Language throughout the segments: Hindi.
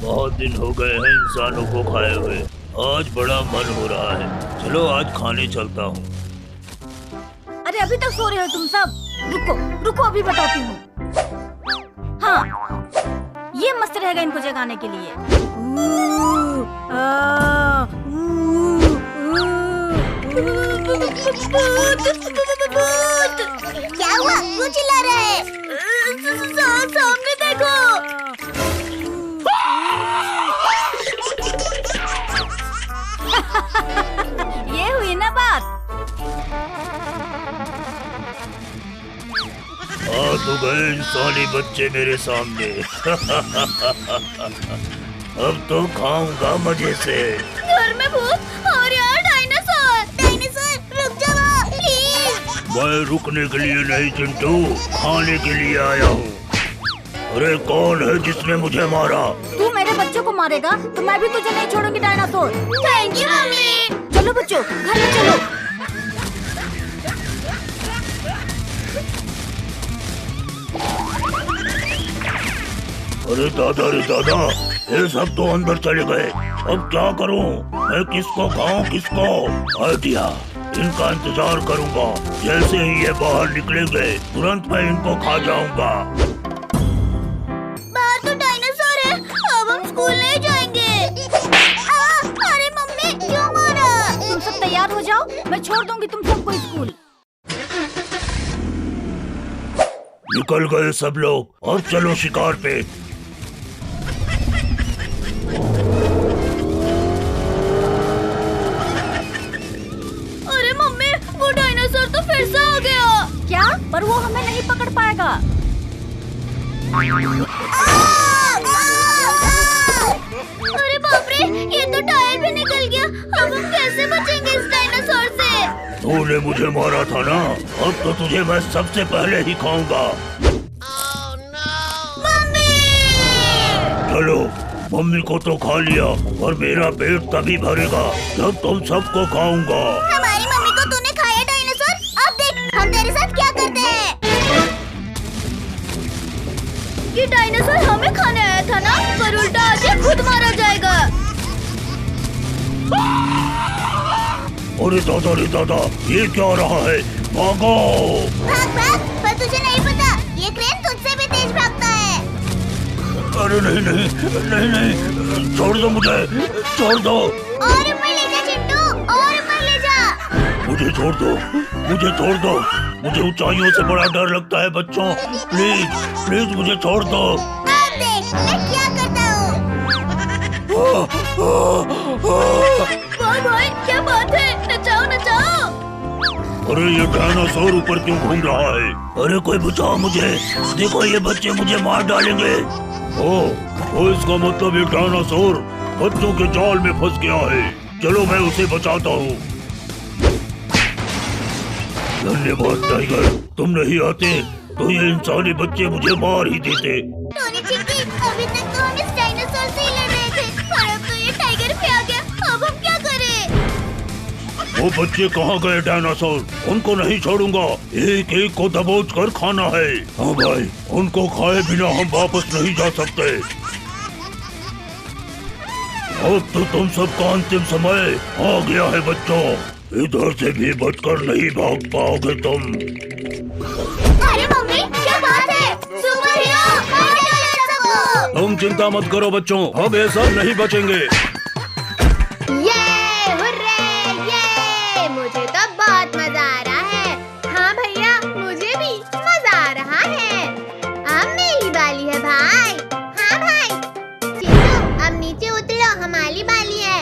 बहुत दिन हो गए हैं इंसानों को खाए हुए। आज बड़ा मन हो रहा है, चलो आज खाने चलता हूँ। अरे अभी तक सो रहे हो तुम सब? रुको रुको, अभी बताती हूँ। हाँ, ये मस्त रहेगा इनको जगाने के लिए। क्या हुआ? क्यों चिल्ला रहा है? सामने देखो। ये हुई ना बात। आ तो गए इंसानी बच्चे मेरे सामने। अब तो खाऊंगा मजे से। घर में भूत और यार डायनासोर। डायनासोर रुक जाओ प्लीज। मैं रुकने के लिए नहीं चिंटू, खाने के लिए आया हूँ। अरे कौन है जिसने मुझे मारा? तू मेरे बच्चों को मारेगा तो मैं भी तुझे नहीं छोड़ूंगी डायनासोर। Thank you mummy. चलो बच्चों, घर में चलो। अरे दादा, ये सब तो अंदर चले गए। अब क्या करूं? मैं किसको खाऊं किसको? आइडिया, इनका इंतजार करूंगा। जैसे ही ये बाहर निकलेंगे तुरंत मैं इनको खा जाऊंगा। बाहर तो डायनासोर है, अब हम स्कूल नहीं जाएंगे। अरे मम्मी क्यों मारा? तुम सब तैयार हो जाओ, मैं छोड़ दूंगी तुम सबको स्कूल। निकल गए सब लोग, अब चलो शिकार पे। अरे मम्मी, वो डायनासोर तो फिर से आ गया। क्या? पर वो हमें नहीं पकड़ पाएगा। अरे बाप रे, ये तो टायर भी निकल गया। अब हम कैसे बचेंगे इस डायनासोर से? तूने मुझे मारा था ना, अब तो तुझे मैं सबसे पहले ही खाऊंगा। चलो, मम्मी को तो खा लिया और मेरा पेट तभी भरेगा जब तुम सबको खाऊंगा। हमारी मम्मी को तूने खाया डायनासोर। अब देख हम तेरे साथ क्या करते हैं। ये डायनासोर हमें खाने आया था ना, पर उल्टा आज ये खुद मारा जाएगा। अरे दादा, ये क्या रहा है? भागो! भाग, पर तुझे नहीं पता ये क्रेन तुझसे भी तेज भागता है। अरे नहीं, छोड़ दो मुझे, छोड़ दो। और ऊपर ले जा चिंटू, और ऊपर ले जा। मुझे छोड़ दो, मुझे ऊंचाइयों से बड़ा डर लगता है बच्चों। प्लीज मुझे छोड़ दो। अब देख मैं क्या करता हूँ। भाई क्या बात है? नचाओ। अरे ये डायनासोर ऊपर क्यों घूम रहा है? अरे कोई बचाओ मुझे, देखो ये बच्चे मुझे मार डालेंगे। ओ इसका मतलब ये डायनासोर बच्चों के जाल में फंस गया है। चलो मैं उसे बचाता हूँ। धन्यवाद टाइगर, तुम नहीं आते तो ये इंसानी बच्चे मुझे मार ही देते। टोनी चिंकी, अभी तक तो हम इस डायनासोर से ही लड़ रहे थे, पर अब तो ये टाइगर भी आ गया। अब हम क्या करें? वो बच्चे कहाँ गए डायनासोर? उनको नहीं छोड़ूंगा, एक एक को दबोच कर खाना है। हाँ भाई, उनको खाए बिना हम वापस नहीं जा सकते। अब तो तुम सबका अंतिम समय आ गया है बच्चों। इधर से भी बचकर नहीं भाग पाओगे तुम। अरे मम्मी क्या बात है? सुपर हीरो मार डालो सबको। तुम चिंता मत करो बच्चों, अब ये सब नहीं बचेंगे। मुझे तो बहुत मजा आ रहा है। हाँ भैया, मुझे भी मजा आ रहा है। अब मेरी बारी है भाई। हाँ भाई, चिंटू अब नीचे उतरो, हमारी बारी है।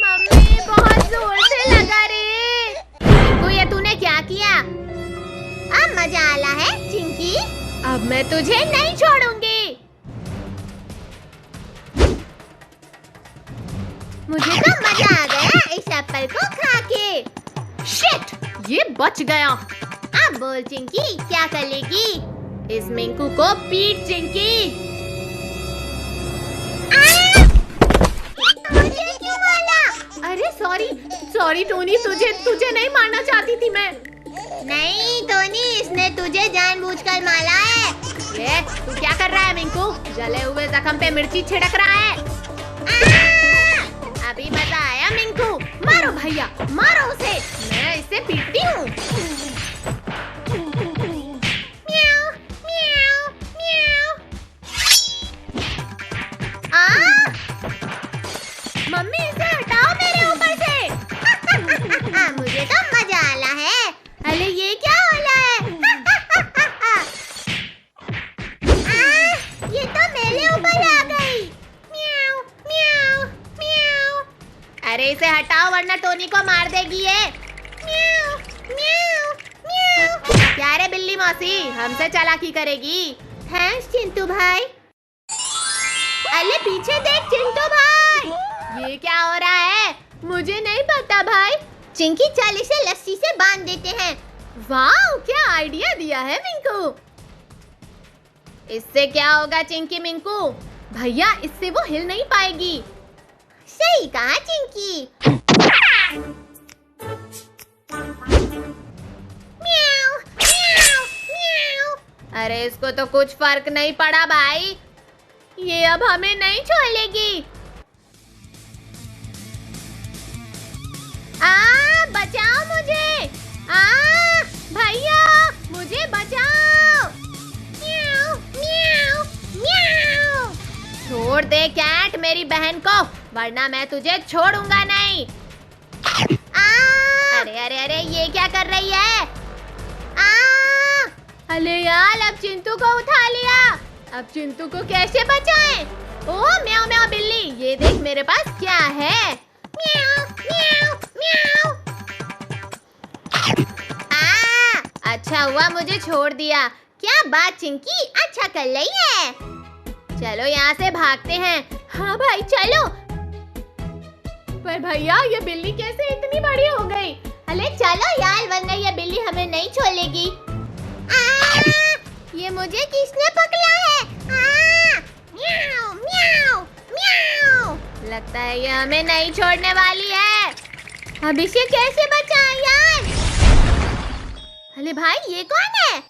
मम्मी बहुत जोर से लगा रे। चिंटू ये तूने क्या किया? अब मजा आला है चिंकी। अब मैं तुझे नहीं छोड़ूंगी। मुझे तो मजा आ गया इस एप्पल को खा के। शिट, ये बच गया। अब बोल चिंकी क्या करेगी? इस मिंकू को पीट चिंकी। मुझे क्यों मारा? अरे सॉरी टोनी, तुझे नहीं मारना चाहती थी मैं। नहीं टोनी, इसने तुझे जानबूझकर मारा है। ये तू क्या कर रहा है मिंकू? जले हुए जख्म पे मिर्ची छिड़क रहा है। अभी मजा आया मिंकू। मारो भैया, मारो उसे, मैं इसे पीटती हूँ। म्याऊ, म्याऊ, म्याऊ। मम्मी इसे हटाओ मेरे ऊपर से। मुझे तो मजा आला है। अरे ये क्या हो रहा है? ये तो मेरे ऊपर आ गई। म्याऊ, म्याऊ, म्याऊ। अरे इसे हटाओ वरना टोनी को मार देगी ये। म्याऊ, म्याऊ, म्याऊ। क्या रे बिल्ली मौसी, हमसे चालाकी करेगी? थैंक्स चिंटू भाई। अरे पीछे देख चिंटू भाई। ये क्या हो रहा है? मुझे नहीं पता भाई। चिंकी चल इसे लस्सी से बांध देते हैं। वाह, क्या आइडिया दिया है मिंकू। इससे क्या होगा चिंकी मिंकू? भैया इससे वो हिल नहीं पाएगी। सही कहा चिंकी। म्याऊ, म्याऊ, म्याऊ। अरे इसको तो कुछ फर्क नहीं पड़ा भाई, ये अब हमें नहीं छोड़ेगी। बचाओ मुझे। भैया मुझे बचाओ। म्याऊ, म्याऊ, म्याऊ। छोड़ दे कैट मेरी बहन को, वरना मैं तुझे छोड़ूंगा नहीं। अरे अरे अरे ये क्या कर रही है? अरे यार अब चिंटू को उठा लिया। अब चिंटू को कैसे बचाएं? ओह म्याऊ म्याऊ बिल्ली, ये देख मेरे पास क्या है। म्याऊ, म्याऊ, म्याऊ। अच्छा हुआ मुझे छोड़ दिया। क्या बात चिंकी, अच्छा कर रही है। चलो यहाँ से भागते हैं। हाँ भाई चलो। पर भैया ये बिल्ली कैसे इतनी बड़ी हो गई? अरे चलो यार, वरना ये बिल्ली हमें नहीं छोड़ेगी। ये मुझे किसने पकड़ा है? म्याऊ, म्याऊ, म्याऊ। लगता है ये हमें नहीं छोड़ने वाली है। अब इसे कैसे बचाएं यार? अरे भाई ये कौन है?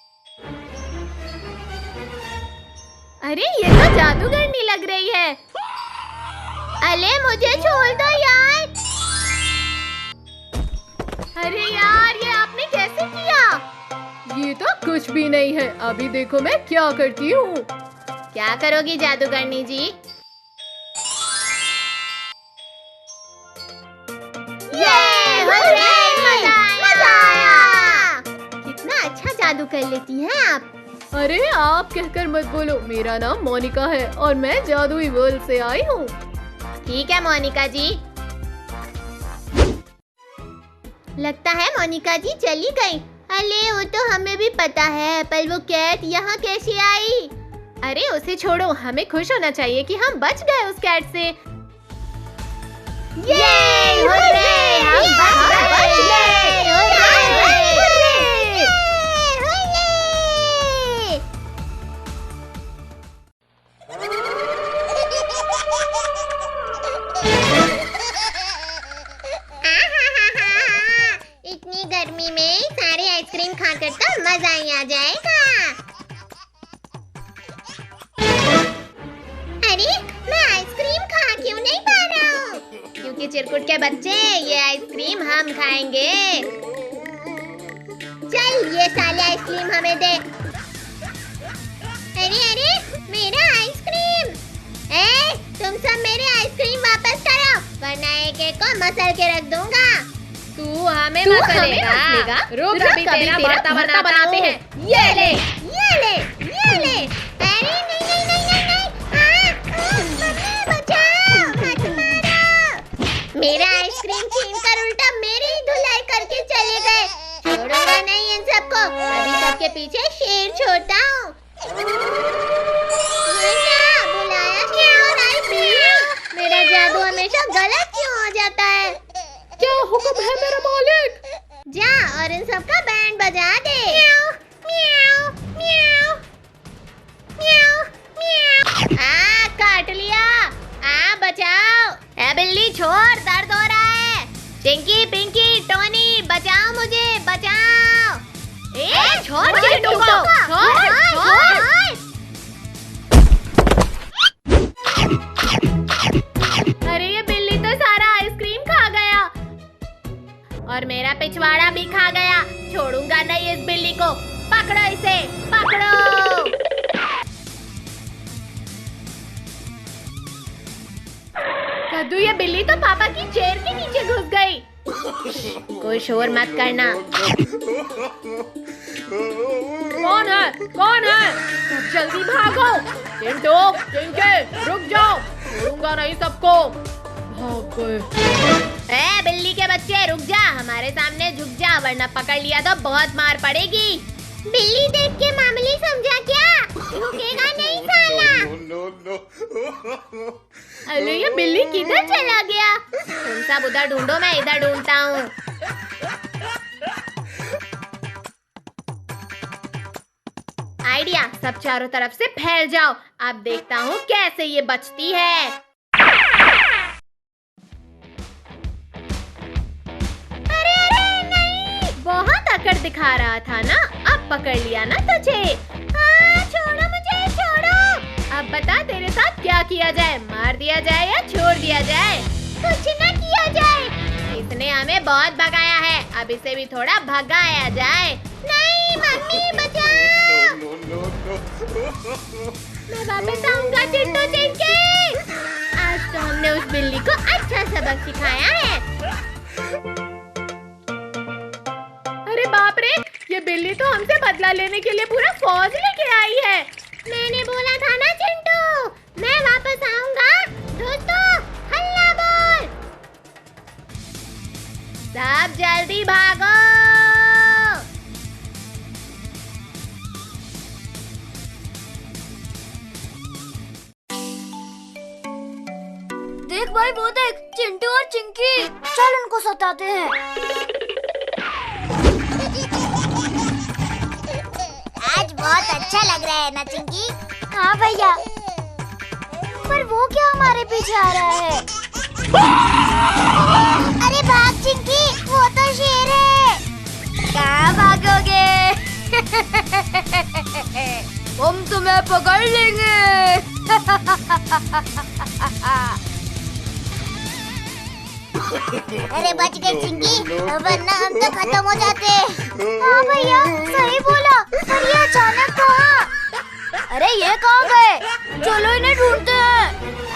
अरे ये तो जादूगरनी लग रही है। अरे मुझे छोड़ दो यार। अरे यार ये आपने कैसे किया? ये तो कुछ भी नहीं है, अभी देखो मैं क्या करती हूँ। क्या करोगी जादूगरनी जी? मजा आया। कितना अच्छा जादू कर लेती हैं आप। अरे आप कहकर मत बोलो, मेरा नाम मोनिका है और मैं जादुई वर्ल्ड से आई हूँ। ठीक है मोनिका जी। लगता है मोनिका जी चली गई। अरे वो तो हमें भी पता है, पर वो कैट यहाँ कैसे आई? अरे उसे छोड़ो, हमें खुश होना चाहिए कि हम बच गए उस कैट से। हम बच गए। इतनी गर्मी में सारे आइसक्रीम खाकर तो मजा ही आ जाएगा। अरे मैं आइसक्रीम खा क्यों नहीं पा रहा हूँ? क्योंकि चिरकुट के बच्चे ये आइसक्रीम हम खाएंगे। चल ये साले आइसक्रीम हमें दे। अरे अरे मेरा आइसक्रीम। तुम सब मेरे आइसक्रीम वापस करो, वरना एक एक को मसल के रख दूंगा। तू हमें मसलेगा? रुक अभी तेरा भरता बनाते हैं। ये ले, ये ले, ये ले। अरे नहीं नहीं नहीं नहीं नहीं। मम्मी बचाओ, मत मारो। मेरा आइसक्रीम छीन कर उल्टा मेरी ही धुलाई करके चले गए। छोड़ूंगा नहीं इन सबको, अभी सबके पीछे शेर छोड़ता हूँ। ये क्या बुलाया क्यों नहीं? मेरा जादू हमेशा गलत क्यों हो जाता है? क्या हुक्म है मेरा मालिक? जा और इन सबका बैंड बजा दे। म्याऊ, म्याऊ, म्याऊ, म्याऊ, म्याऊ। काट लिया। बचाओ। ए बिल्ली छोड़, दर्द हो रहा है। चिंकी पिंकी टोनी बचाओ मुझे, बचाओ। छोड़ चिंटू को, छोड़। अरे ये बिल्ली तो सारा आइसक्रीम खा गया और मेरा पिछवाड़ा भी खा गया। छोड़ूंगा नहीं इस बिल्ली को। पकड़ो इसे, पकड़ो। कद्दू, ये बिल्ली तो पापा की चेयर के नीचे घुस गई। कोई शोर मत करना। कौन है? कौन है? सब जल्दी भागो। चिंटू, चिंके, रुक जाओ, छोड़ूंगा नहीं सबको। भाग गए। ए बिल्ली के बच्चे, रुक जा, हमारे सामने झुक जा, वरना पकड़ लिया तो बहुत मार पड़ेगी। बिल्ली देख के मामूली समझा क्या? रुकेगा नहीं साला। अरे ये बिल्ली किधर चला गया? तुम सब उधर ढूंढो, मैं इधर ढूंढता हूँ। आइडिया, सब चारों तरफ से फैल जाओ। अब देखता हूँ कैसे ये बचती है। अरे नहीं, बहुत अकड़ दिखा रहा था ना, अब पकड़ लिया ना तुझे। हाँ, छोड़ो मुझे, छोड़ो। अब बता तेरे साथ क्या किया जाए? मार दिया जाए या छोड़ दिया जाए? कुछ न किया जाए। इसने हमें बहुत भगाया है, अब इसे भी थोड़ा भगाया जाए। नहीं मम्मी, बचाओ। मैं वापस आऊंगा चिंटू चिंकी। आज तो हमने उस बिल्ली को अच्छा सबक सिखाया है। अरे बाप रे, ये बिल्ली तो हमसे बदला लेने के लिए पूरा फौज लेके आई है। मैंने बोला था ना चिंटू, मैं वापस आऊंगा। दोस्तों, हल्ला बोल। सब जल्दी भागो। देख भाई, वो देख, चिंटू और चिंकी। चल उनको सताते हैं। आज बहुत अच्छा लग रहा है ना चिंकी? हाँ भैया। पर वो क्या हमारे पीछे आ रहा है? अरे भाग चिंकी, वो तो शेर है। कहाँ भागोगे? हम तुम्हें पकड़ लेंगे। अरे बच गए चिंकी, वरना हम तो खत्म हो जाते। हाँ भैया, सही बोला। पर ये अचानक कहाँ? अरे ये कहाँ गए? चलो इन्हें ढूंढते हैं।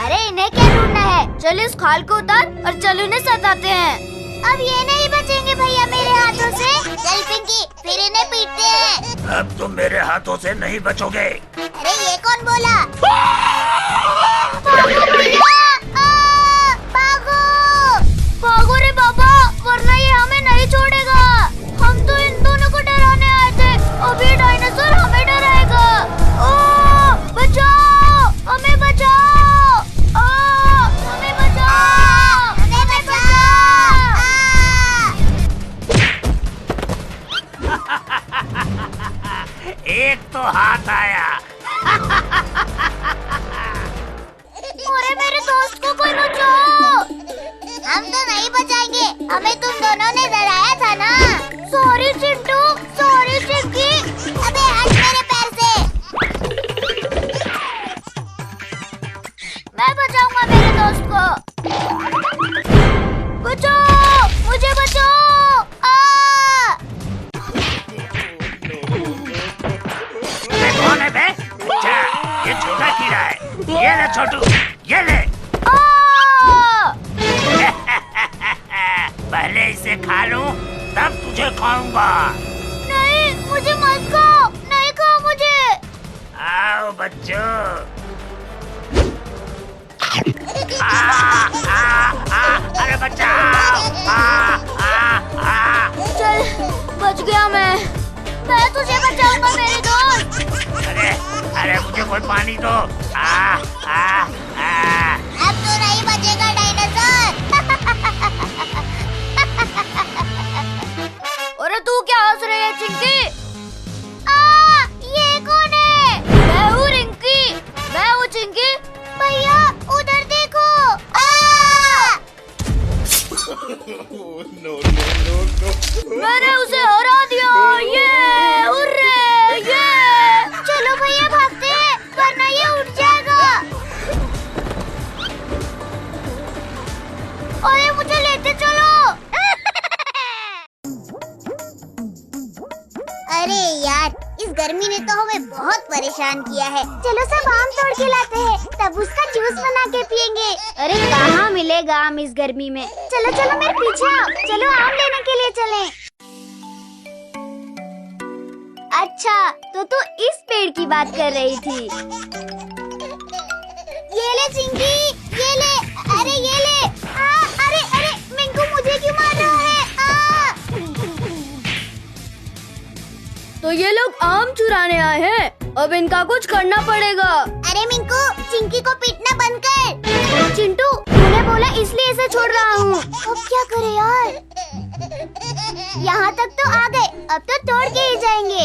अरे इन्हें क्या ढूंढना है? चल इस खाल को उतार और चलो इन्हें सताते हैं। अब ये नहीं बचेंगे भैया मेरे हाथों से। चल पिंकी, फिर इन्हें पीटते हैं। अब तुम मेरे हाथों से नहीं बचोगे। अरे ये कौन बोला? भागो भैया, भागो। भागो रे बाबा, वरना ये हमें नहीं छोड़ेगा। हम तो इन दोनों को डराने आए थे, अभी डायनासोर हमें डराएगा। ओ, बचाओ, हमें बचाओ। हमें बचाओ, हमें बचाओ। एक तो हाथ आया। अरे मेरे दोस्त को कोई बचाओ। हम तो नहीं बचाएंगे, हमें तुम दोनों ने डराया था ना। Sorry Chintu, sorry Chinki. अबे हट मेरे पैर से। मैं बचाऊंगा मेरे दोस्त को। बचाओ, मुझे बचाओ। ये कौन है बे? अच्छा, ये छोटा कीड़ा है। ये ले छोटू, ये ले। पहले इसे खा लूं, तब तुझे खाऊंगा। नहीं, मुझे मत खाओ, नहीं खाओ मुझे। आओ बच्चों। अरे बचाओ। चल, बच गया मैं तुझे बचाऊंगा मेरे दोस्त। अरे मुझे कोई पानी दो। अब तो नहीं बचेगा डायनासोर। अरे तू क्या हंस रही है चिंकी? ये कौन है? मैं हूँ रिंकी। मैं हूँ चिंकी। भैया उधर देखो। मैंने उसे हरा दिया। ये हुर्रे। गर्मी ने तो हमें बहुत परेशान किया है। चलो सब आम तोड़ के लाते हैं, तब उसका जूस बना के पियेंगे। अरे कहाँ मिलेगा आम इस गर्मी में। चलो चलो मेरे पीछे आओ, चलो आम लेने के लिए चलें। अच्छा तो तू इस पेड़ की बात कर रही थी। ये ले चिंकी, ये ले, अरे ये ले। अरे अरे मिंकू मुझे क्यों मार रहा है? तो ये लोग आम चुराने आए हैं, अब इनका कुछ करना पड़ेगा। अरे मिंकू चिंकी को पीटना बंद कर। चिंटू तूने बोला इसलिए इसे छोड़ रहा हूँ। अब क्या करे यार? यहाँ तक तो आ गए, अब तो तोड़ के ही जाएंगे।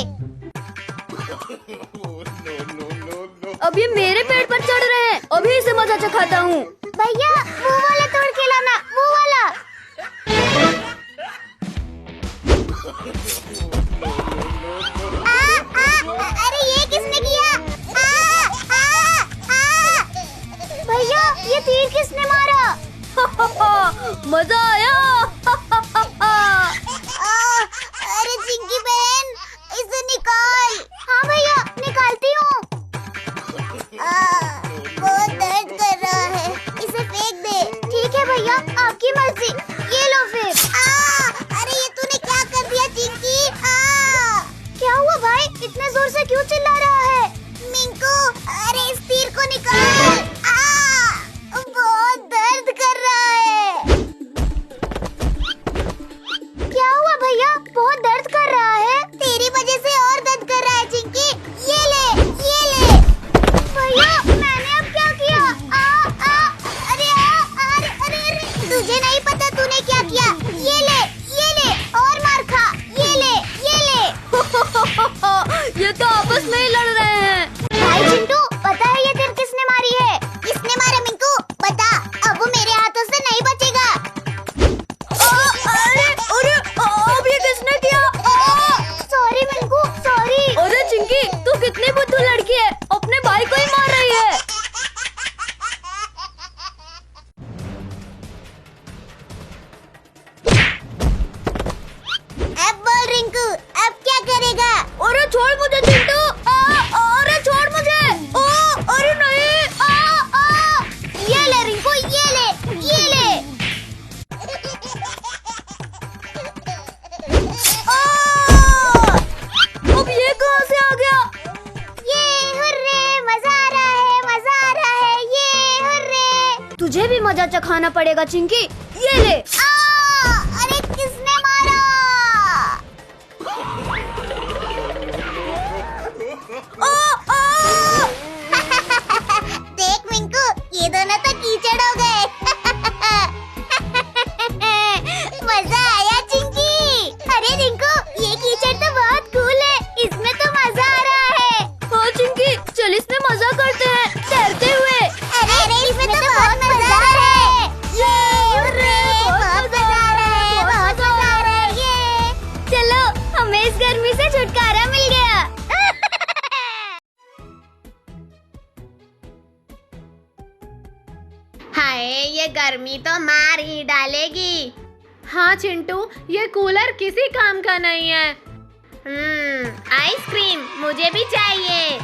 अब ये मेरे पेड़ पर चढ़ रहे हैं, अभी इसे मजा चखाता हूँ। भैया वो वाला तोड़ के लाना, वो वाला। अरे ये किसने किया? भैया ये तीर किसने मारा? मजा आया। अरे चिंकी बहन इसे निकाल। हाँ भैया निकालती हूँ। बहुत दर्द कर रहा है, इसे फेंक दे। ठीक है भैया आपकी मर्जी, ये लो फिर। अरे ये तूने क्या कर दिया चिंकी? क्या हुआ भाई, इतने जोर से क्यों चिल्ला रहा है? मिंकू अरे इस तीर को निकाल। बहुत दर्द कर रहा है। क्या हुआ भैया, बहुत दर्द कर रहा है? तेरी वजह से और दर्द कर रहा है चिंकी। ये ले, ये ले। भैया मैंने अब क्या किया? अरे अरे तुझे नहीं पता तूने क्या किया? ये ले और मार खा। ये ले ये तो आपस में ही लड़ रहे हैं। भाई चिंटू पता है ये तीर किसने मारी है? किसने मारा मिंकू बता, अब वो मेरे हाथों से नहीं बचेगा। अरे अब ये किसने किया? Sorry Minku sorry. अरे चिंकी तू कितनी बुद्धू लड़की है, अपने भाई को ही मार रही है। अब बोल रिंकू, अब क्या करेगा? अरे छोड़ मुझे चिंटू। अरे छोड़ मुझे। अरे नहीं। ये ले रिंकू, ये ले। अब ये कहाँ से आ गया? ये हुर्रे, मजा आ रहा है, ये हुर्रे। तुझे भी मजा चखाना पड़ेगा चिंकी, ये ले। अरे किसने मारा? देख मिंकू ये दोनों तो कीचड़ हो गए। मजा आया चिंकी। अरे रिंकू ये कीचड़ तो बहुत कूल है, इसमें तो मजा आ रहा है। हाँ चिंकी चल इसमें मजा करते हैं तैरते हुए। अरे इसमें तो बहुत मजा आ रहा है। बहुत मजा आ रहा है, ये। चलो हमें इस गर्मी से छुटकारा मिल गया। हाय ये गर्मी तो मार ही डालेगी। हाँ चिंटू ये कूलर किसी काम का नहीं है। आइसक्रीम मुझे भी चाहिए।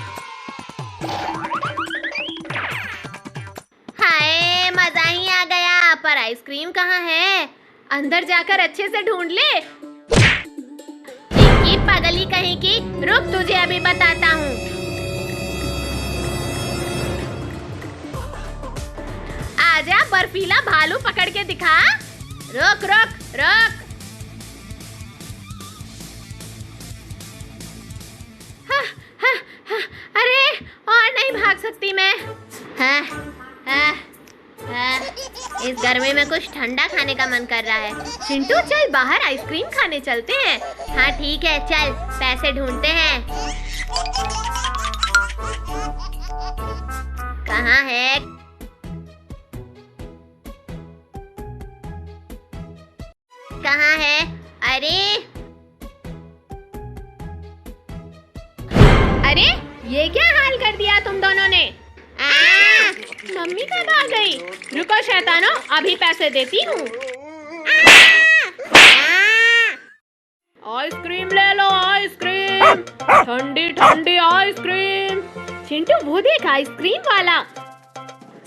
हाय मजा ही आ गया, पर आइसक्रीम कहाँ है? अंदर जाकर अच्छे से ढूंढ ले। चिंकी पगली कहीं की, रुक तुझे अभी बताता हूँ। आजा बर्फीला भालू पकड़ के दिखा। रुक रुक रुक। अरे और नहीं भाग सकती मैं। इस गर्मी में कुछ ठंडा खाने का मन कर रहा है। चिंटू चल बाहर आइसक्रीम खाने चलते हैं। हाँ ठीक है चल, पैसे ढूंढते हैं। कहाँ है? कहाँ है? अरे ये क्या हाल कर दिया तुम दोनों ने? मम्मी कब आ गई? रुको शैतानो, अभी पैसे देती हूँ। आइसक्रीम ले लो, आइसक्रीम, ठंडी ठंडी आइसक्रीम। चिंटू वो देख आइसक्रीम वाला।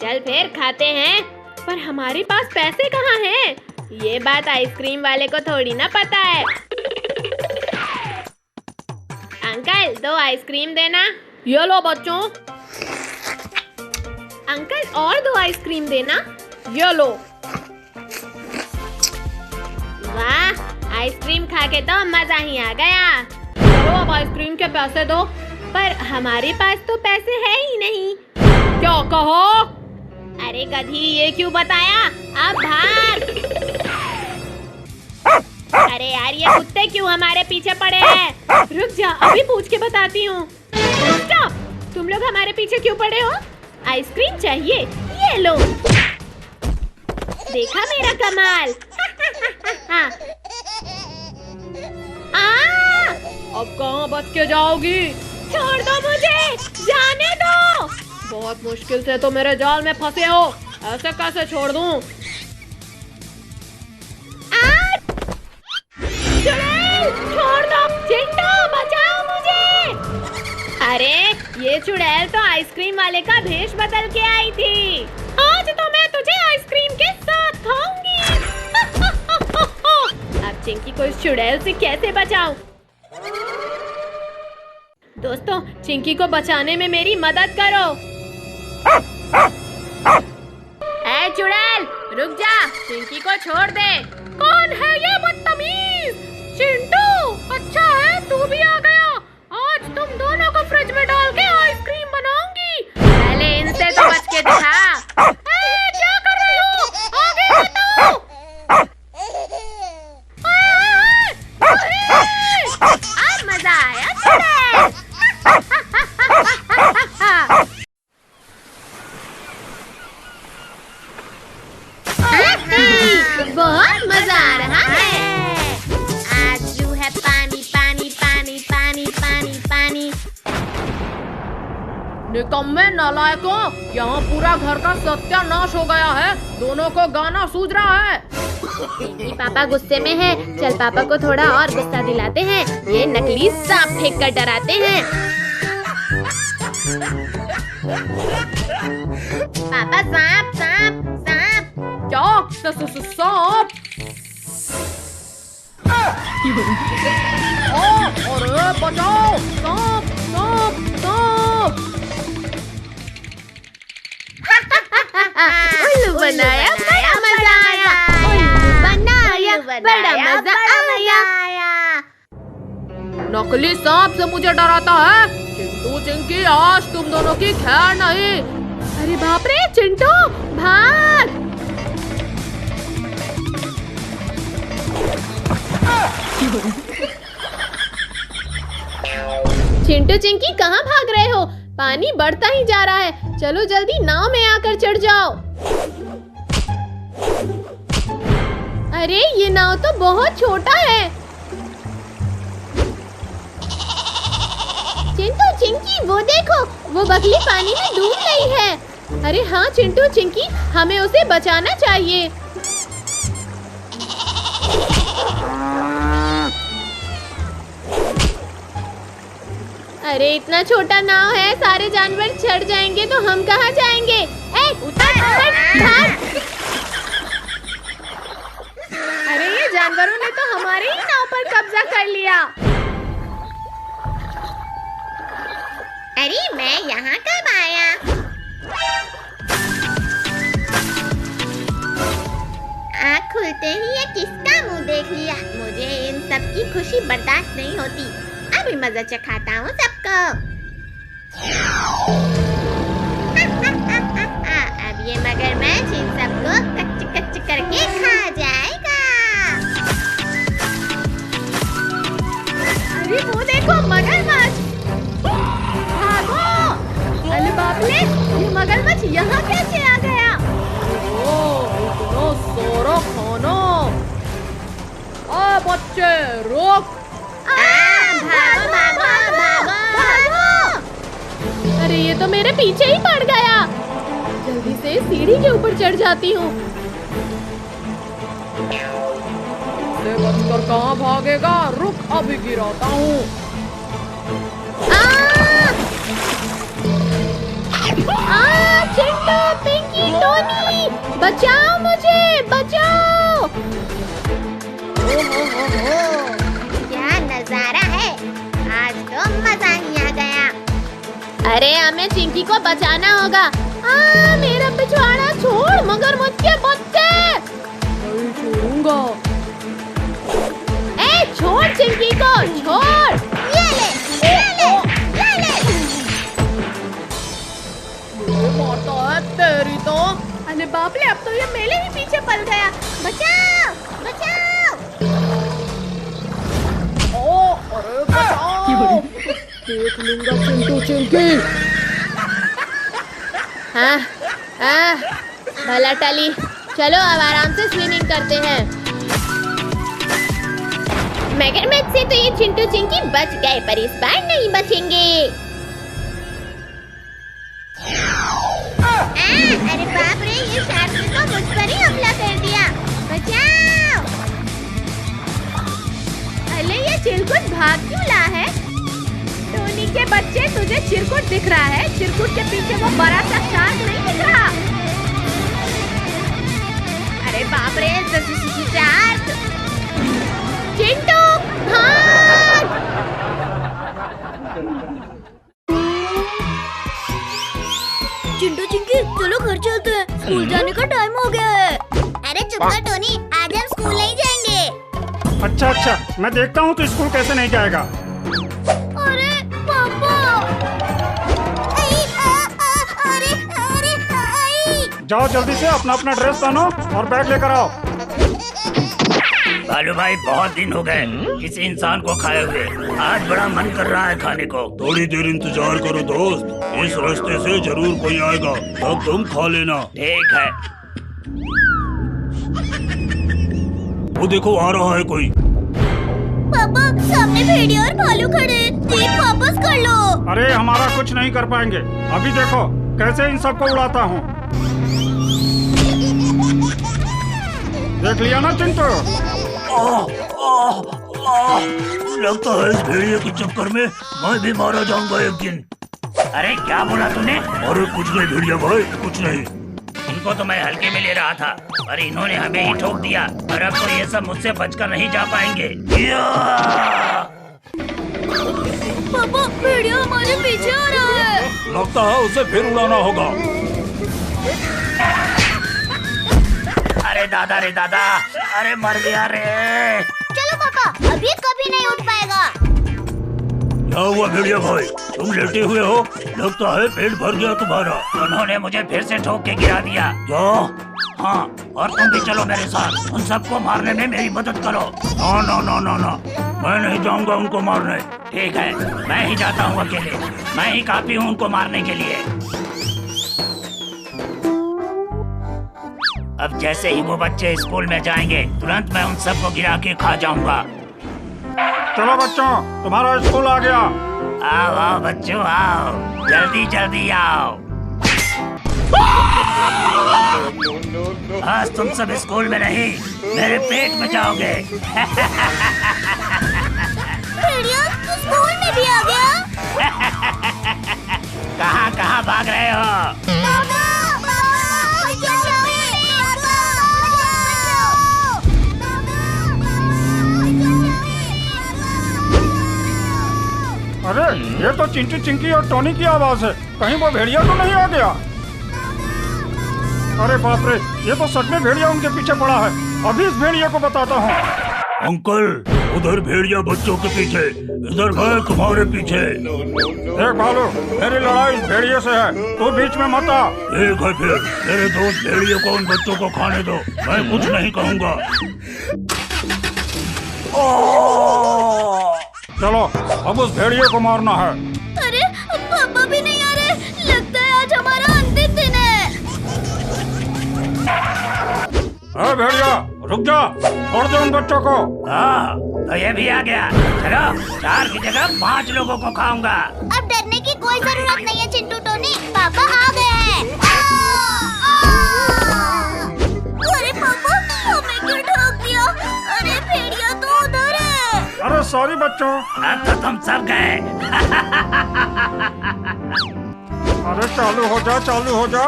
चल फिर खाते हैं, पर हमारे पास पैसे कहाँ हैं? ये बात आइसक्रीम वाले को थोड़ी ना पता है। अंकल 2 आइसक्रीम देना। ये लो बच्चों। अंकल और 2 आइसक्रीम देना। ये लो। वाह, आइसक्रीम खा के तो मजा ही आ गया। चलो अब आइसक्रीम के पैसे दो। पर हमारे पास तो पैसे है ही नहीं। क्या कहो? अरे गधी, ये क्यों बताया? अब भाग। अरे यार, ये कुत्ते क्यों हमारे पीछे पड़े हैं? रुक जा, अभी पूछ के बताती हूँ। स्टॉप! तुम लोग हमारे पीछे क्यों पड़े हो? आइसक्रीम चाहिए? ये लो। देखा मेरा कमाल? अब कहाँ बच के जाओगी? छोड़ दो मुझे, जाने दो। बहुत मुश्किल से तो मेरे जाल में फंसे हो, ऐसे कैसे छोड़ दूं? चुड़ैल, छोड़ दो। चिंटू, बचाओ मुझे। अरे ये चुड़ैल तो आइसक्रीम वाले का भेष बदल के आई थी। आज तो मैं तुझे आइसक्रीम के साथ खाऊंगी। अब चिंकी को इस चुड़ैल से कैसे बचाऊं? दोस्तों, चिंकी को बचाने में मेरी मदद करो। ऐ चुड़ैल, रुक जा, चिंकी को छोड़ दे। कौन है ये बदतमीज? चिंटू, अच्छा है तू भी आ गया। आज तुम दोनों को फ्रिज में डाल के आइसक्रीम बनाऊंगी। पहले इनसे तो बच के दिखा। क्या कर रहे हो? आगे बताओ। आज मजा आया चुड़ैल। बहुत मजा आ रहा है। आज जो है पानी पानी पानी पानी पानी पानी। निकम्मे नालायकों, यहाँ पूरा घर का सत्यानाश हो गया है। दोनों को गाना सूझ रहा है। पापा गुस्से में है। चल पापा को थोड़ा और गुस्सा दिलाते हैं। ये नकली सांप फेंक कर डराते हैं। पापा सांप सांप सांप। क्या? सांप? अरे बचाओ! सांप सांप सांप! उल्लू बनाया, बड़ा मजा आया। उल्लू बनाया, बड़ा मजा आया। नकली सांप से मुझे डराता है? चिंटू चिंकी, आज तुम दोनों की खैर नहीं। अरे बाप रे, चिंटू भाग! चिंटू चिंकी कहाँ भाग रहे हो? पानी बढ़ता ही जा रहा है। चलो जल्दी नाव में आकर चढ़ जाओ। अरे ये नाव तो बहुत छोटा है। चिंटू चिंकी वो देखो, वो बगली पानी में डूब रही है। अरे हाँ चिंटू चिंकी, हमें उसे बचाना चाहिए। अरे इतना छोटा नाव है, सारे जानवर चढ़ जाएंगे तो हम कहाँ जाएंगे? उतर भाग! अरे ये जानवरों ने तो हमारे ही नाव पर कब्जा कर लिया। अरे मैं यहाँ कब आया? आँख खुलते ही ये किसका मुंह देख लिया। मुझे इन सब की खुशी बर्दाश्त नहीं होती। अभी मजा चखाता हूँ सबको। अब ये मगरमच्छ इन सबको कच्च कच्च करके खा जाएगा। अरे वो देखो मगरमच्छ, भागो! अरे बाप रे, ये मगरमच्छ यहाँ कैसे आ गया? इतना सारा खाना! बच्चे रुक! भागो भागो भागो! अरे ये तो मेरे पीछे ही पड़ गया। जल्दी से सीढ़ी के ऊपर चढ़ जाती हूँ। मुझसे बचकर कहाँ भागेगा? रुक, अभी गिराता हूँ। चिंटू, पिंकी, टोनी, बचाओ मुझे, बचाओ। क्या नजारा है, आज तो मजा ही आ गया। अरे हमें चिंकी को बचाना होगा। मेरा पिछवाड़ा छोड़, मगरमच्छ के बच्चे। नहीं छोड़ूंगा। छोड़ चिंकी को, छोड़। ये ले। मुझे मारता है तेरी तो। अरे बाप रे, अब तो ये मेरे ही पीछे पल गया। बचाओ, बचाओ। अरे बचाओ। देख लूंगा चिंटू चिंकी। भला टली, चलो अब आराम से स्विमिंग करते हैं। मगरमच्छ से तो ये चिंटू चिंकी बच गए, पर इस बार नहीं बचेंगे। अरे बाप रे, ये शार्क ने तो मुझ पर ही हमला कर दिया। बचाओ। अरे ये चिरकुट भाग क्यों रहा है? टोनी के बच्चे, तुझे चिरकुट दिख रहा है? चिरकुट के पीछे वो बड़ा सा शार्क नहीं दिख रहा? अरे बाप रे, शार्क। चिंटू भाग। चिंटू चिंकी, चलो घर चलते हैं, स्कूल जाने का टाइम हो गया है। अरे चुप कर टोनी, आज हम स्कूल नहीं जाएंगे। अच्छा, मैं देखता हूँ तो स्कूल कैसे नहीं जाएगा। अरे पापा। जाओ जल्दी से अपना अपना ड्रेस पहनो और बैग लेकर आओ। भालू भाई, बहुत दिन हो गए किसी इंसान को खाए हुए। आज बड़ा मन कर रहा है खाने को। थोड़ी देर इंतजार करो दोस्त, इस रास्ते से जरूर कोई आएगा, तब तुम खा लेना। ठीक है। वो देखो, आ रहा है कोई। पापा, सामने भेड़िया और भालू खड़े हैं, जीप वापस कर लो। अरे हमारा कुछ नहीं कर पाएंगे। अभी देखो कैसे इन सबको उड़ाता हूँ। देख लिया ना चिंटू? लगता है इस भेड़िए के चक्कर में मैं भी मारा जाऊंगा एक दिन। अरे क्या बोला तूने? अरे कुछ नहीं भेड़िया भाई, कुछ नहीं। इनको तो मैं हल्के में ले रहा था, पर इन्होंने हमें ही ठोक दिया, और अब तो ये सब मुझसे बचकर नहीं जा पाएंगे। पापा, भेड़िया हमारे पीछे आ रहा है। लगता है उसे फिर उड़ाना होगा। अरे दादा रे दादा, अरे मर गया रे। चलो पापा, अभी कभी नहीं उठ पाएगा। क्या हुआ भेड़िया भाई, तुम लेटे हुए हो? लगता है पेट भर गया तुम्हारा। उन्होंने मुझे फिर से ठोक के गिरा दिया। क्या? हाँ, और तुम भी चलो मेरे साथ, उन सबको मारने में मेरी मदद करो। ना, मैं नहीं जाऊंगा उनको मारने। ठीक है, मैं ही जाता हूँ अकेले, मैं ही काफी हूँ उनको मारने के लिए। अब जैसे ही वो बच्चे स्कूल में जाएंगे, तुरंत मैं उन सबको गिरा के खा जाऊंगा। चलो बच्चों, तुम्हारा स्कूल आ गया। आओ आओ बच्चों, आओ, जल्दी जल्दी आओ। आज तुम सब स्कूल में नहीं, मेरे पेट में जाओगे। भेड़िया, तू स्कूल में भी आ गया? कहाँ कहाँ भाग रहे हो? अरे ये तो चिंटू चिंकी और टोनी की आवाज है, कहीं वो भेड़िया तो नहीं आ गया? अरे बाप रे, ये तो सच में भेड़िया उनके पीछे पड़ा है। अभी इस भेड़िया को बताता हूँ। अंकल, उधर भेड़िया बच्चों के पीछे, इधर है तुम्हारे पीछे। देख भालू, मेरी लड़ाई इस भेड़िए से है, तू बीच में मत आ। ठीक है फिर, मेरे दोस्त भेड़िए को उन बच्चों को खाने दो, मैं कुछ नहीं कहूँगा। चलो अब उस भेड़िए को मारना है। अरे पापा भी नहीं आ रहे, लगता है आज हमारा अंतिम दिन है। अरे भेड़िया, रुक जा, छोड़ दे उन बच्चों को। हाँ, तो ये भी आ गया। चलो, 4 की जगह 5 लोगों को खाऊंगा। अब डरने की कोई जरूरत नहीं है चिंटू टोनी, पापा आ गए हैं। अरे पापा, हमें क्यों ठोक दिया? अरे भेड़िया सॉरी बच्चों। अब तो तुम सब गए। अरे चालू हो जा, चालू हो जा।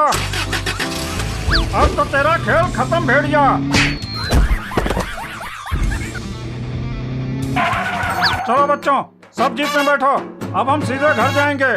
अब तो तेरा खेल खत्म भेड़िया। चलो बच्चों, सब जीप में बैठो। अब हम सीधे घर जाएंगे।